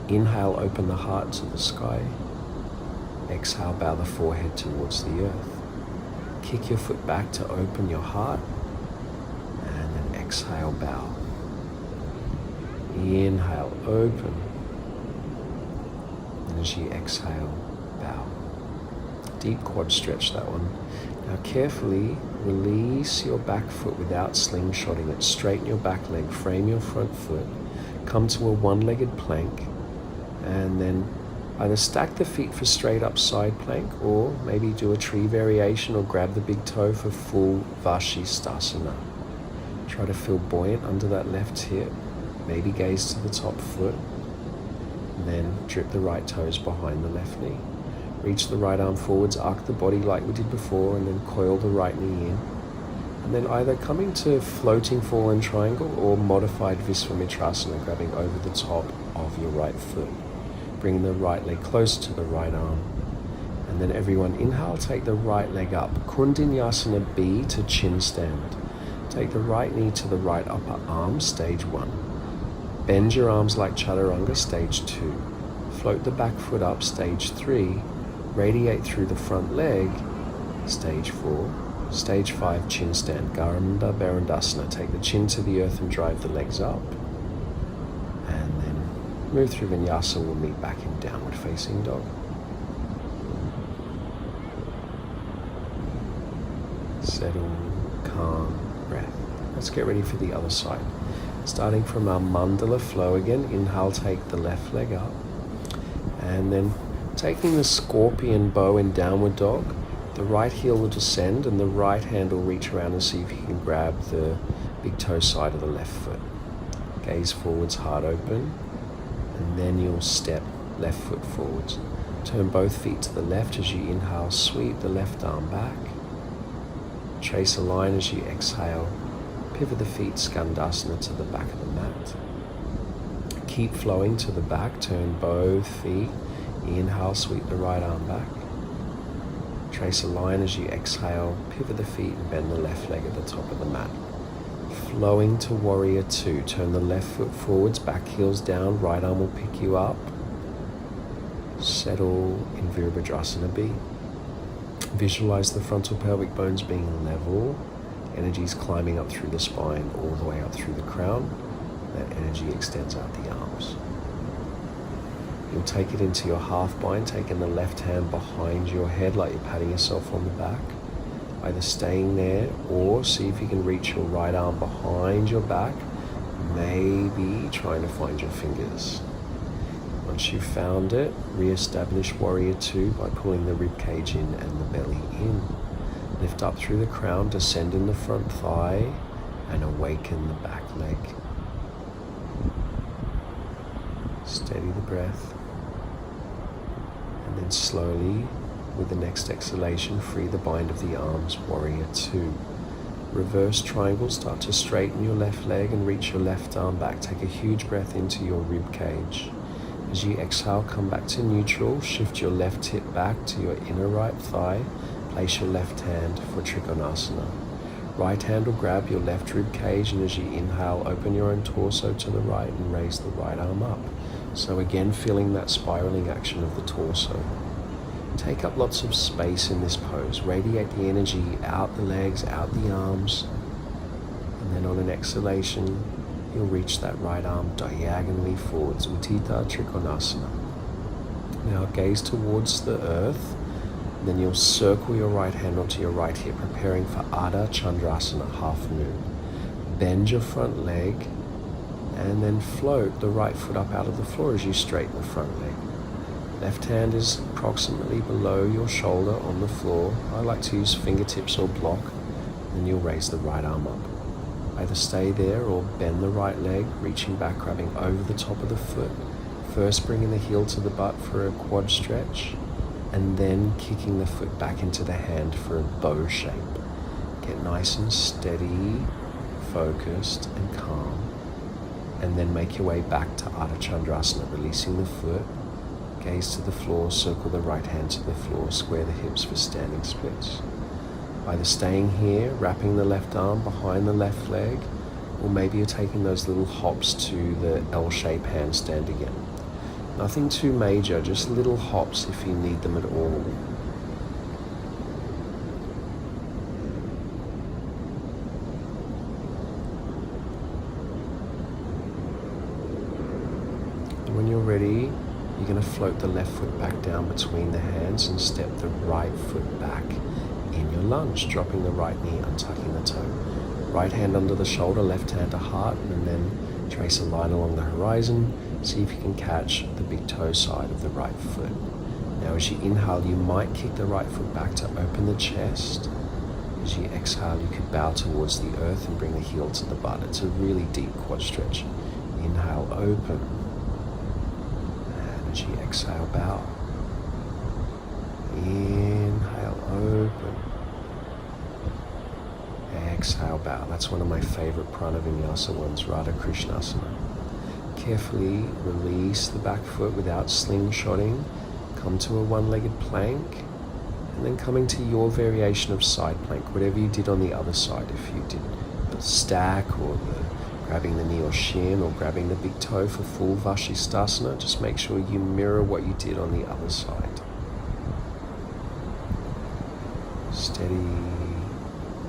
Inhale, open the heart to the sky. Exhale, bow the forehead towards the earth. Kick your foot back to open your heart. Exhale, bow. Inhale, open. And as you exhale, bow. Deep quad stretch, that one. Now carefully release your back foot without slingshotting it. Straighten your back leg, frame your front foot. Come to a one-legged plank. And then either stack the feet for straight up side plank, or maybe do a tree variation or grab the big toe for full Vashisthasana. Try to feel buoyant under that left hip. Maybe gaze to the top foot. And then drip the right toes behind the left knee. Reach the right arm forwards, arc the body like we did before, and then coil the right knee in. And then either coming to floating fallen triangle or modified Visvamitrasana, grabbing over the top of your right foot. Bring the right leg closer to the right arm. And then everyone inhale, take the right leg up. Koundinyasana B to chin stand. Take the right knee to the right upper arm, stage 1. Bend your arms like Chaturanga, stage 2. Float the back foot up, stage 3. Radiate through the front leg, stage 4. Stage 5, chin stand, Ganda Bherundasana. Take the chin to the earth and drive the legs up. And then move through Vinyasa. We'll meet back in downward facing dog. Settle, calm, breath. Let's get ready for the other side. Starting from our mandala flow again, inhale, take the left leg up. And then taking the scorpion bow in downward dog, the right heel will descend and the right hand will reach around and see if you can grab the big toe side of the left foot. Gaze forwards, heart open, and then you'll step left foot forwards. Turn both feet to the left as you inhale, sweep the left arm back. Trace a line as you exhale. Pivot the feet, Skandasana, to the back of the mat. Keep flowing to the back, turn both feet. Inhale, sweep the right arm back. Trace a line as you exhale, pivot the feet and bend the left leg at the top of the mat. Flowing to Warrior 2, turn the left foot forwards, back heels down, right arm will pick you up. Settle in Virabhadrasana B. Visualize the frontal pelvic bones being level. Energy is climbing up through the spine, all the way up through the crown. That energy extends out the arms. You'll take it into your half bind, taking the left hand behind your head like you're patting yourself on the back. Either staying there or see if you can reach your right arm behind your back, maybe trying to find your fingers. Once you've found it, re-establish Warrior 2 by pulling the rib cage in and the belly in. Lift up through the crown, descend in the front thigh, and awaken the back leg. Steady the breath. And then slowly, with the next exhalation, free the bind of the arms, Warrior 2. Reverse triangle, start to straighten your left leg and reach your left arm back. Take a huge breath into your rib cage. As you exhale, come back to neutral, shift your left hip back to your inner right thigh, place your left hand for Trikonasana. Right hand will grab your left rib cage, and as you inhale, open your own torso to the right and raise the right arm up. So again, feeling that spiraling action of the torso. Take up lots of space in this pose. Radiate the energy out the legs, out the arms. And then on an exhalation, you'll reach that right arm diagonally forwards, Utthita Trikonasana. Now gaze towards the earth. Then you'll circle your right hand onto your right hip, preparing for Ardha Chandrasana, half moon. Bend your front leg, and then float the right foot up out of the floor as you straighten the front leg. Left hand is approximately below your shoulder on the floor. I like to use fingertips or block. Then you'll raise the right arm up. Either stay there or bend the right leg, reaching back, grabbing over the top of the foot. First bringing the heel to the butt for a quad stretch, and then kicking the foot back into the hand for a bow shape. Get nice and steady, focused and calm. And then make your way back to Ardha Chandrasana, releasing the foot. Gaze to the floor, circle the right hand to the floor, square the hips for standing splits. Either staying here, wrapping the left arm behind the left leg, or maybe you're taking those little hops to the L-shaped handstand again. Nothing too major, just little hops if you need them at all. And when you're ready, you're going to float the left foot back down between the hands and step the right foot back in your lunge, dropping the right knee, untucking the toe. Right hand under the shoulder, left hand to heart, and then trace a line along the horizon. See if you can catch the big toe side of the right foot. Now as you inhale, you might kick the right foot back to open the chest. As you exhale, you could bow towards the earth and bring the heel to the butt. It's a really deep quad stretch. Inhale, open. As you exhale, bow. Inhale, open. Exhale, bow. That's one of my favorite prana vinyasa ones, Ardha Krishnasana. Carefully release the back foot without slingshotting. Come to a one-legged plank, and then coming to your variation of side plank, whatever you did on the other side. If you did the stack or the grabbing the knee or shin or grabbing the big toe for full Vashisthasana, just make sure you mirror what you did on the other side. Steady,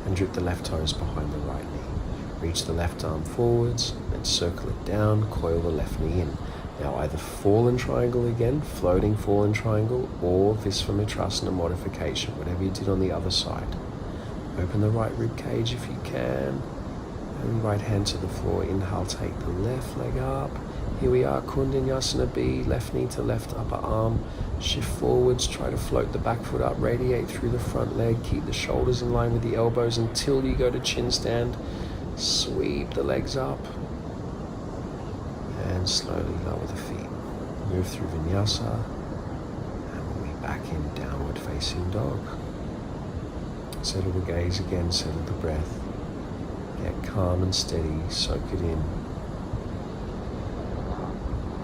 and drip the left toes behind the right knee. Reach the left arm forwards, then circle it down, coil the left knee in. Now either fallen triangle again, floating fallen triangle, or Visvamitrasana modification, whatever you did on the other side. Open the right rib cage if you can, and right hand to the floor. Inhale, take the left leg up. Here we are, Koundinyasana B, left knee to left upper arm. Shift forwards, try to float the back foot up, radiate through the front leg, keep the shoulders in line with the elbows until you go to chin stand. Sweep the legs up, and slowly lower the feet. Move through Vinyasa, and we'll be back in downward facing dog. Settle the gaze again, settle the breath. Get calm and steady, soak it in.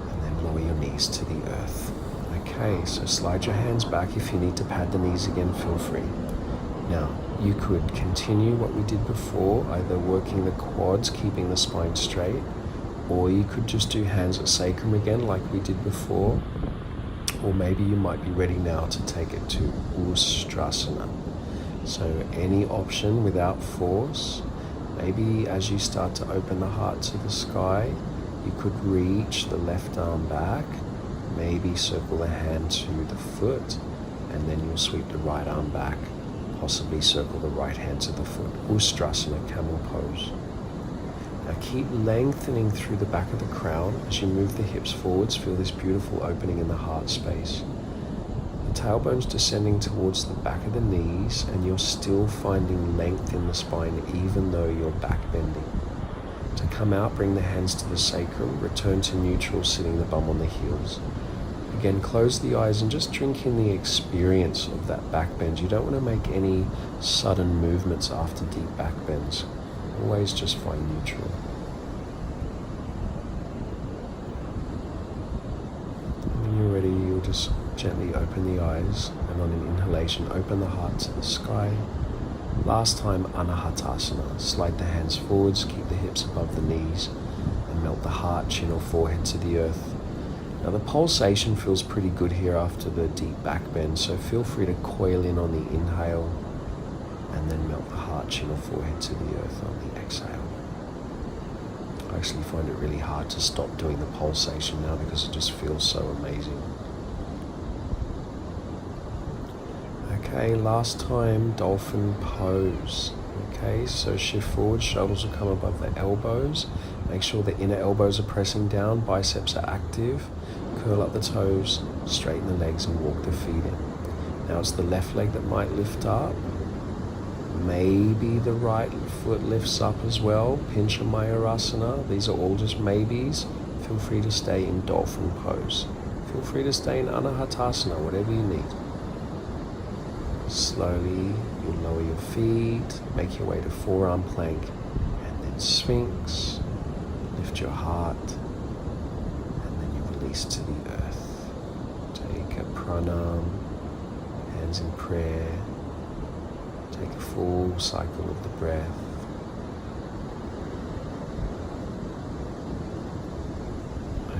And then lower your knees to the earth. Okay, so slide your hands back. If you need to pad the knees again, feel free. Now, you could continue what we did before, either working the quads, keeping the spine straight, or you could just do hands at sacrum again like we did before, or maybe you might be ready now to take it to Ustrasana. So any option without force. Maybe as you start to open the heart to the sky, you could reach the left arm back, maybe circle the hand to the foot, and then you'll sweep the right arm back, possibly circle the right hand to the foot. Ustrasana, camel pose. Now keep lengthening through the back of the crown as you move the hips forwards. Feel this beautiful opening in the heart space. The tailbone's descending towards the back of the knees, and you're still finding length in the spine even though you're back bending. To come out, bring the hands to the sacrum, return to neutral, sitting the bum on the heels. Again, close the eyes and just drink in the experience of that back bend. You don't want to make any sudden movements after deep back bends. Always just find neutral. And when you're ready, you'll just gently open the eyes, and on an inhalation, open the heart to the sky. Last time, Anahatasana. Slide the hands forwards, keep the hips above the knees, and melt the heart, chin or forehead to the earth. Now the pulsation feels pretty good here after the deep back bend, so feel free to coil in on the inhale, and then melt the heart, chin or forehead to the earth on the exhale. I actually find it really hard to stop doing the pulsation now because it just feels so amazing. Okay, last time, Dolphin Pose. Okay, so shift forward, shoulders will come above the elbows. Make sure the inner elbows are pressing down, biceps are active. Curl up the toes, straighten the legs and walk the feet in. Now it's the left leg that might lift up. Maybe the right foot lifts up as well. Pincha Mayurasana. These are all just maybes. Feel free to stay in Dolphin Pose. Feel free to stay in Anahatasana, whatever you need. Slowly, you'll lower your feet, make your way to Forearm Plank, and then Sphinx. Lift your heart, and then you release to the earth. Take a pranam, hands in prayer. Take a full cycle of the breath.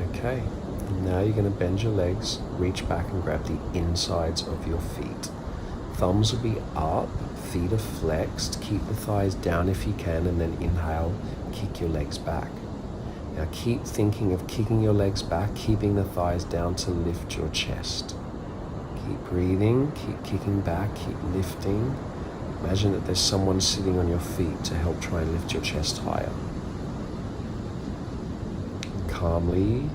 Okay, now you're going to bend your legs, reach back and grab the insides of your feet. Thumbs will be up, feet are flexed. Keep the thighs down if you can, and then inhale, kick your legs back. Now keep thinking of kicking your legs back, keeping the thighs down to lift your chest. Keep breathing, keep kicking back, keep lifting. Imagine that there's someone sitting on your feet to help try and lift your chest higher. And calmly,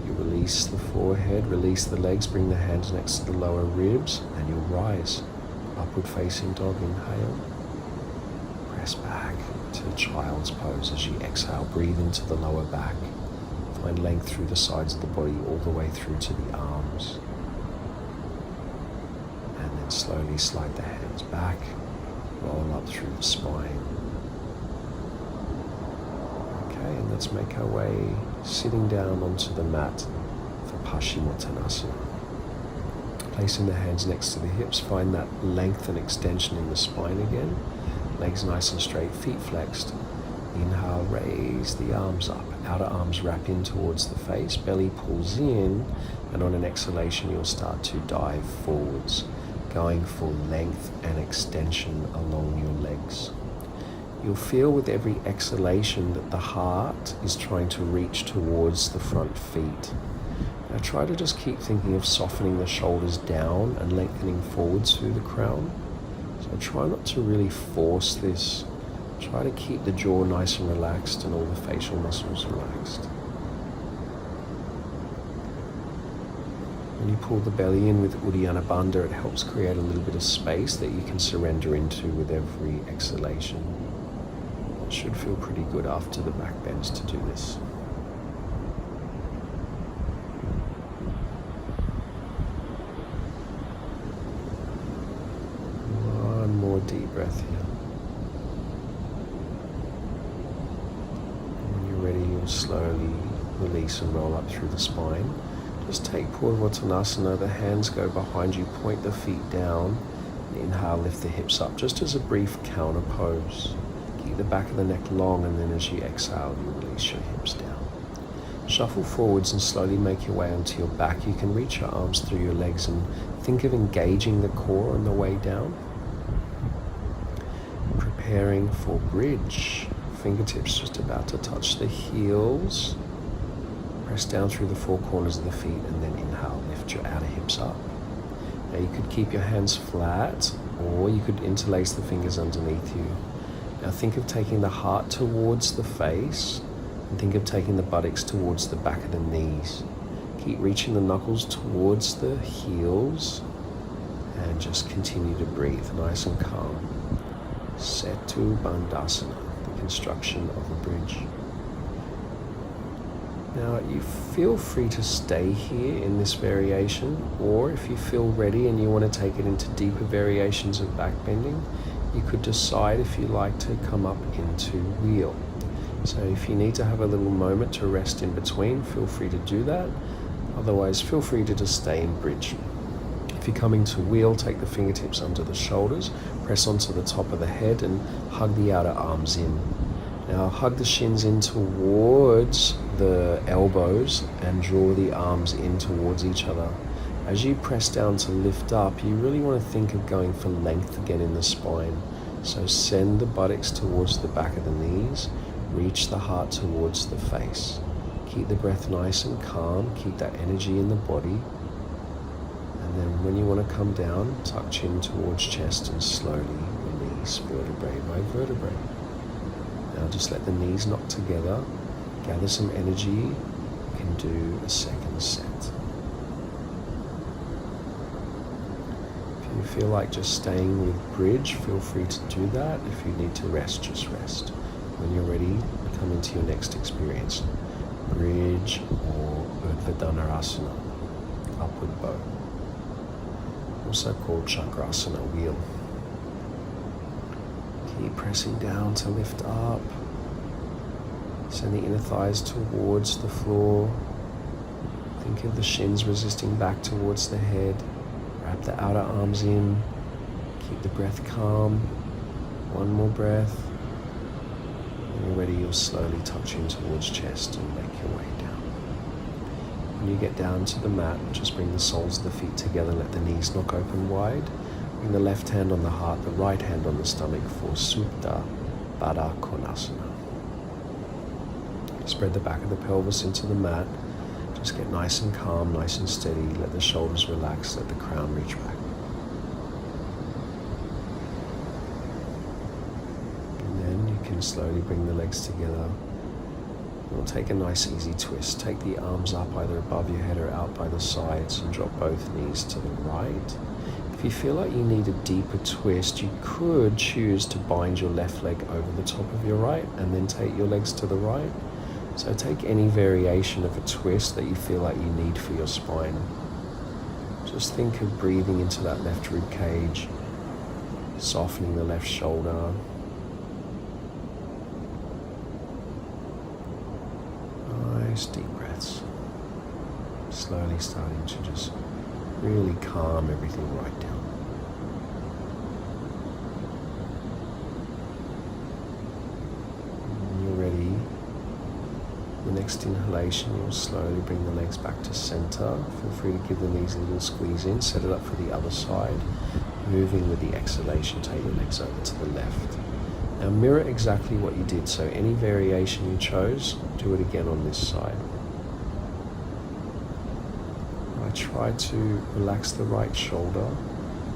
you release the forehead, release the legs, bring the hands next to the lower ribs, and you'll rise. Upward facing dog, inhale. Press back to child's pose as you exhale. Breathe into the lower back. Find length through the sides of the body all the way through to the arms. And then slowly slide the hands back, roll up through the spine. Okay, and let's make our way sitting down onto the mat for Paschimottanasana. Placing the hands next to the hips, find that length and extension in the spine again. Legs nice and straight, feet flexed. Inhale, raise the arms up. Outer arms wrap in towards the face, belly pulls in, and on an exhalation you'll start to dive forwards, going for length and extension along your legs. You'll feel with every exhalation that the heart is trying to reach towards the front feet. Now try to just keep thinking of softening the shoulders down and lengthening forwards through the crown. So try not to really force this. Try to keep the jaw nice and relaxed and all the facial muscles relaxed. When you pull the belly in with Uddiyana Bandha, it helps create a little bit of space that you can surrender into with every exhalation. It should feel pretty good after the back bends to do this. One more deep breath here. Slowly release and roll up through the spine. Just take Purvottanasana, the hands go behind you, point the feet down, and inhale, lift the hips up, just as a brief counter pose. Keep the back of the neck long, and then as you exhale, you release your hips down. Shuffle forwards and slowly make your way onto your back. You can reach your arms through your legs and think of engaging the core on the way down. Preparing for bridge. Fingertips just about to touch the heels. Press down through the four corners of the feet and then inhale, lift your outer hips up. Now you could keep your hands flat or you could interlace the fingers underneath you. Now think of taking the heart towards the face and think of taking the buttocks towards the back of the knees. Keep reaching the knuckles towards the heels and just continue to breathe nice and calm. Setu Bandhasana. Construction of a bridge. Now you feel free to stay here in this variation, or if you feel ready and you want to take it into deeper variations of back bending, you could decide if you like to come up into wheel. So if you need to have a little moment to rest in between, feel free to do that. Otherwise, feel free to just stay in bridge. If you're coming to wheel, take the fingertips under the shoulders, press onto the top of the head and hug the outer arms in. Now hug the shins in towards the elbows and draw the arms in towards each other. As you press down to lift up, you really want to think of going for length again in the spine. So send the buttocks towards the back of the knees, reach the heart towards the face. Keep the breath nice and calm, keep that energy in the body. And then when you want to come down, tuck chin towards chest and slowly release vertebrae by vertebrae. Now just let the knees knock together, gather some energy. You can do a second set. If you feel like just staying with bridge, feel free to do that. If you need to rest, just rest. When you're ready, come into your next experience. Bridge or Urdhva Dhanurasana, upward bow. Also called Chandrasana wheel. Keep pressing down to lift up. Send the inner thighs towards the floor. Think of the shins resisting back towards the head. Wrap the outer arms in. Keep the breath calm. One more breath. When you're ready, you'll slowly touch in towards chest and make your way down. When you get down to the mat, just bring the soles of the feet together, let the knees knock open wide. Bring the left hand on the heart, the right hand on the stomach for Supta Baddha Konasana. Spread the back of the pelvis into the mat. Just get nice and calm, nice and steady. Let the shoulders relax, let the crown reach back. And then you can slowly bring the legs together. We'll take a nice easy twist. Take the arms up either above your head or out by the sides and drop both knees to the right. If you feel like you need a deeper twist, you could choose to bind your left leg over the top of your right and then take your legs to the right. So take any variation of a twist that you feel like you need for your spine. Just think of breathing into that left rib cage, softening the left shoulder. Nice deep breaths. Slowly starting to just really calm everything right down. When you're ready, the next inhalation, you'll slowly bring the legs back to center. Feel free to give the knees a little squeeze in, set it up for the other side. Moving with the exhalation, take the legs over to the left. Now mirror exactly what you did, so any variation you chose, do it again on this side. I try to relax the right shoulder,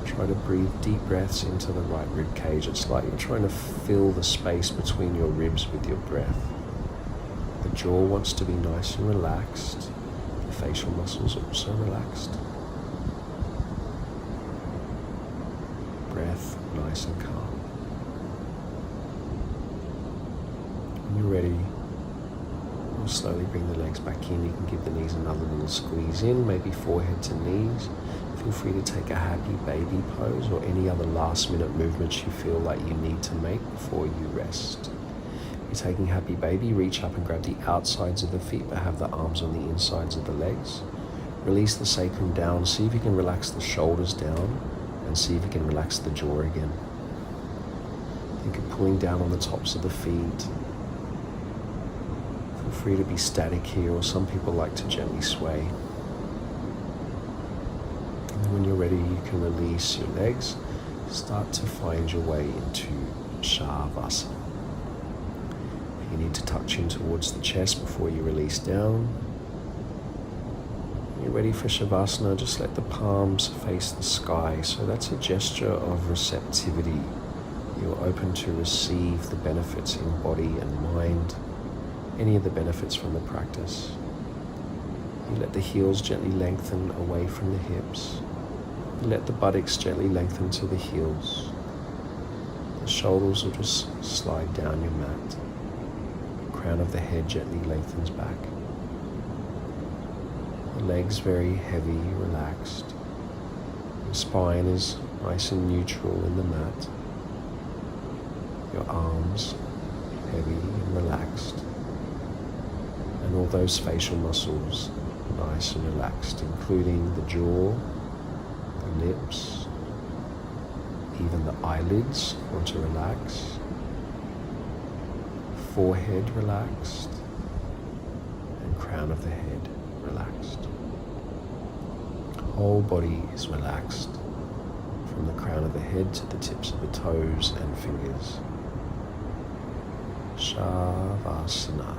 try to breathe deep breaths into the right rib cage. It's like you're trying to fill the space between your ribs with your breath. The jaw wants to be nice and relaxed, the facial muscles are also relaxed. Breath nice and calm. When you're ready, we'll slowly bring the legs back in. You can give the knees another little squeeze in, maybe forehead to knees. Feel free to take a happy baby pose or any other last minute movements you feel like you need to make before you rest. You're taking happy baby, reach up and grab the outsides of the feet but have the arms on the insides of the legs. Release the sacrum down, see if you can relax the shoulders down and see if you can relax the jaw again. Think of pulling down on the tops of the feet. Feel free to be static here, or some people like to gently sway. And when you're ready, you can release your legs. Start to find your way into Shavasana. You need to touch in towards the chest before you release down. You're ready for Shavasana, just let the palms face the sky. So that's a gesture of receptivity. You're open to receive the benefits in body and mind, any of the benefits from the practice. You let the heels gently lengthen away from the hips. You let the buttocks gently lengthen to the heels. The shoulders will just slide down your mat. Crown of the head gently lengthens back. The legs very heavy, relaxed. The spine is nice and neutral in the mat. Your arms heavy and relaxed. And all those facial muscles nice and relaxed, including the jaw, the lips, even the eyelids want to relax. Forehead relaxed, and crown of the head relaxed. Whole body is relaxed, from the crown of the head to the tips of the toes and fingers. Shavasana.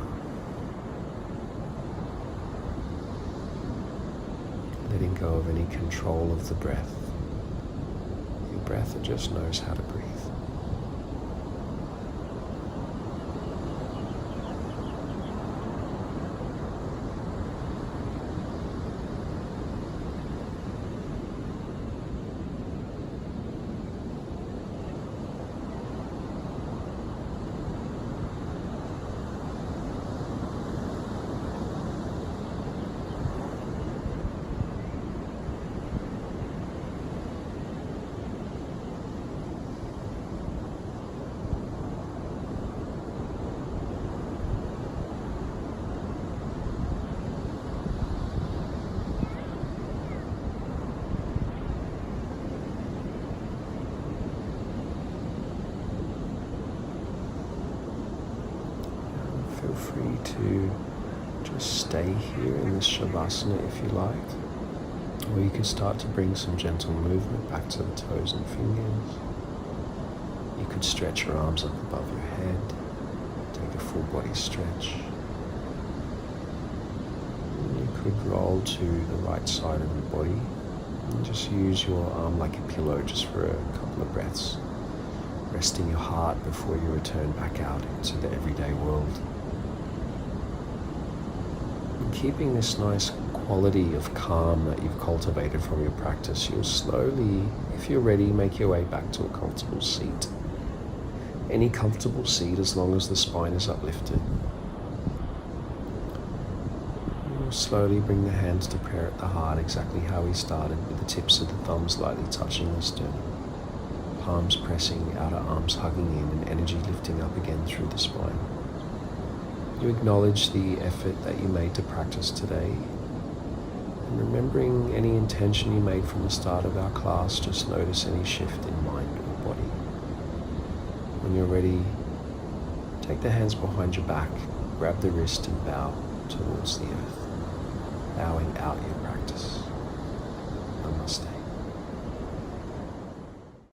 Letting go of any control of the breath. Your breath just knows how to breathe. Feel free to just stay here in this Shavasana if you like, or you can start to bring some gentle movement back to the toes and fingers. You could stretch your arms up above your head, take a full body stretch. And you could roll to the right side of your body and just use your arm like a pillow just for a couple of breaths, resting your heart before you return back out into the everyday world. Keeping this nice quality of calm that you've cultivated from your practice, you'll slowly, if you're ready, make your way back to a comfortable seat. Any comfortable seat as long as the spine is uplifted. We'll slowly bring the hands to prayer at the heart, exactly how we started, with the tips of the thumbs lightly touching the sternum, palms pressing, outer arms hugging in, and energy lifting up again through the spine. You acknowledge the effort that you made to practice today, and remembering any intention you made from the start of our class, just notice any shift in mind or body. When you're ready, take the hands behind your back, grab the wrist and bow towards the earth, bowing out your practice.